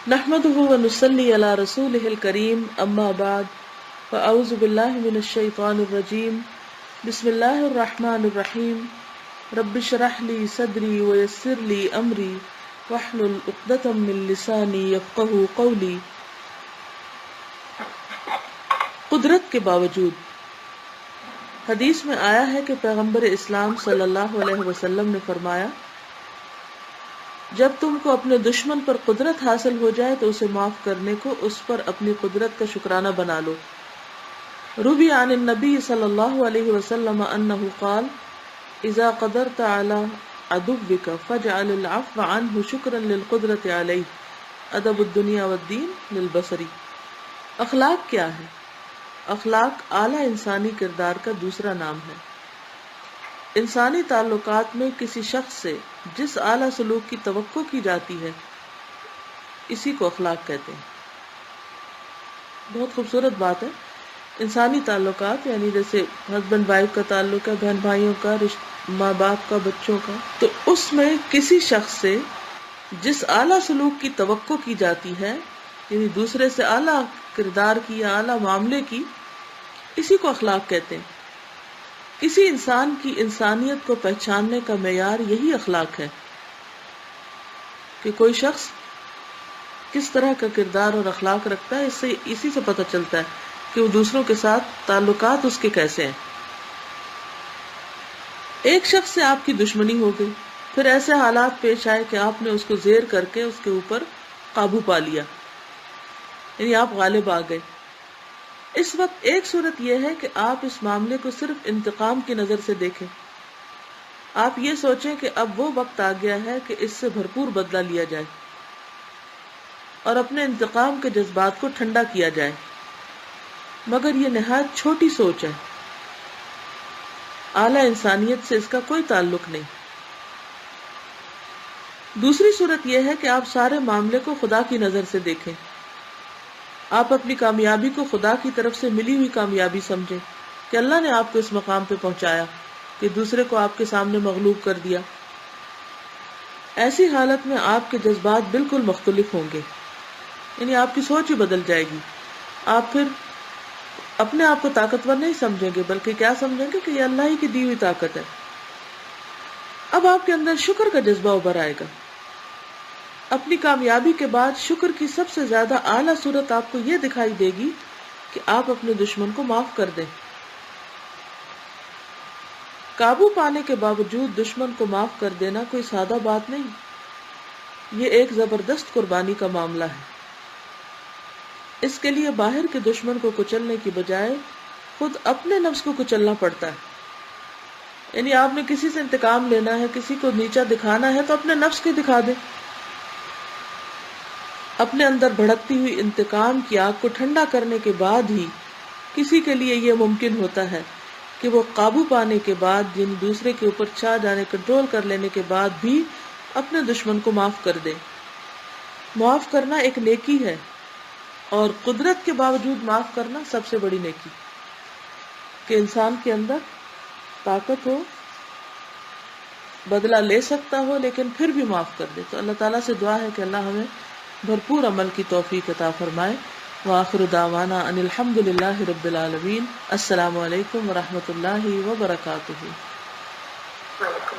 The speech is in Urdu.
نحمده ونصلي على رسوله الكريم اما بعد فاعوذ بالله من الشيطان الرجيم بسم الله الرحمن الرحيم رب اشرح لي صدري ويسر لي امري واحلل عقدة من لساني يفقهوا قولي۔ قدرت کے باوجود حدیث میں آیا ہے کہ پیغمبر اسلام صلی اللہ علیہ وسلم نے فرمایا، جب تم کو اپنے دشمن پر قدرت حاصل ہو جائے تو اسے معاف کرنے کو اس پر اپنی قدرت کا شکرانہ بنا لو۔ روی عن النبی صلی اللہ علیہ وسلم انہ قال اذا قدرت علی عدوک فاجعل العفو عنہ شکرا للقدرت علیہ، ادب الدنیا والدین للبصری۔ اخلاق کیا ہے؟ اخلاق اعلیٰ انسانی کردار کا دوسرا نام ہے۔ انسانی تعلقات میں کسی شخص سے جس اعلیٰ سلوک کی توقع کی جاتی ہے اسی کو اخلاق کہتے ہیں۔ بہت خوبصورت بات ہے۔ انسانی تعلقات یعنی جیسے ہسبینڈ وائف کا تعلق ہے، بہن بھائیوں کا، ماں باپ کا، بچوں کا، تو اس میں کسی شخص سے جس اعلیٰ سلوک کی توقع کی جاتی ہے یعنی دوسرے سے اعلیٰ کردار کی یا اعلیٰ معاملے کی، اسی کو اخلاق کہتے ہیں۔ کسی انسان کی انسانیت کو پہچاننے کا معیار یہی اخلاق ہے کہ کوئی شخص کس طرح کا کردار اور اخلاق رکھتا ہے، اسی سے پتہ چلتا ہے کہ وہ دوسروں کے ساتھ تعلقات اس کے کیسے ہیں۔ ایک شخص سے آپ کی دشمنی ہو گئی، پھر ایسے حالات پیش آئے کہ آپ نے اس کو زیر کر کے اس کے اوپر قابو پا لیا، یعنی آپ غالب آ گئے۔ اس وقت ایک صورت یہ ہے کہ آپ اس معاملے کو صرف انتقام کی نظر سے دیکھیں۔ آپ یہ سوچیں کہ اب وہ وقت آ گیا ہے کہ اس سے بھرپور بدلہ لیا جائے اور اپنے انتقام کے جذبات کو ٹھنڈا کیا جائے، مگر یہ نہایت چھوٹی سوچ ہے۔ اعلیٰ انسانیت سے اس کا کوئی تعلق نہیں۔ دوسری صورت یہ ہے کہ آپ سارے معاملے کو خدا کی نظر سے دیکھیں۔ آپ اپنی کامیابی کو خدا کی طرف سے ملی ہوئی کامیابی سمجھیں کہ اللہ نے آپ کو اس مقام پہ پہنچایا کہ دوسرے کو آپ کے سامنے مغلوب کر دیا۔ ایسی حالت میں آپ کے جذبات بالکل مختلف ہوں گے، یعنی آپ کی سوچ ہی بدل جائے گی۔ آپ پھر اپنے آپ کو طاقتور نہیں سمجھیں گے بلکہ کیا سمجھیں گے کہ یہ اللہ ہی کی دی ہوئی طاقت ہے۔ اب آپ کے اندر شکر کا جذبہ ابھر آئے گا۔ اپنی کامیابی کے بعد شکر کی سب سے زیادہ اعلیٰ صورت آپ کو یہ دکھائی دے گی کہ آپ اپنے دشمن کو معاف کر دیں۔ قابو پانے کے باوجود دشمن کو معاف کر دینا کوئی سادہ بات نہیں، یہ ایک زبردست قربانی کا معاملہ ہے۔ اس کے لیے باہر کے دشمن کو کچلنے کی بجائے خود اپنے نفس کو کچلنا پڑتا ہے۔ یعنی آپ نے کسی سے انتقام لینا ہے، کسی کو نیچا دکھانا ہے تو اپنے نفس کو دکھا دیں۔ اپنے اندر بھڑکتی ہوئی انتقام کی آگ کو ٹھنڈا کرنے کے بعد ہی کسی کے لیے یہ ممکن ہوتا ہے کہ وہ قابو پانے کے بعد یعنی دوسرے کے اوپر چھا جانے، کنٹرول کر لینے کے بعد بھی اپنے دشمن کو معاف کر دے۔ معاف کرنا ایک نیکی ہے، اور قدرت کے باوجود معاف کرنا سب سے بڑی نیکی، کہ انسان کے اندر طاقت ہو، بدلہ لے سکتا ہو، لیکن پھر بھی معاف کر دے۔ تو اللہ تعالیٰ سے دعا ہے کہ اللہ ہمیں بھرپور عمل کی توفیق عطا فرمائے۔ وآخر دعوانا ان الحمد للہ رب العالمین۔ السلام علیکم ورحمۃ اللہ وبرکاتہ۔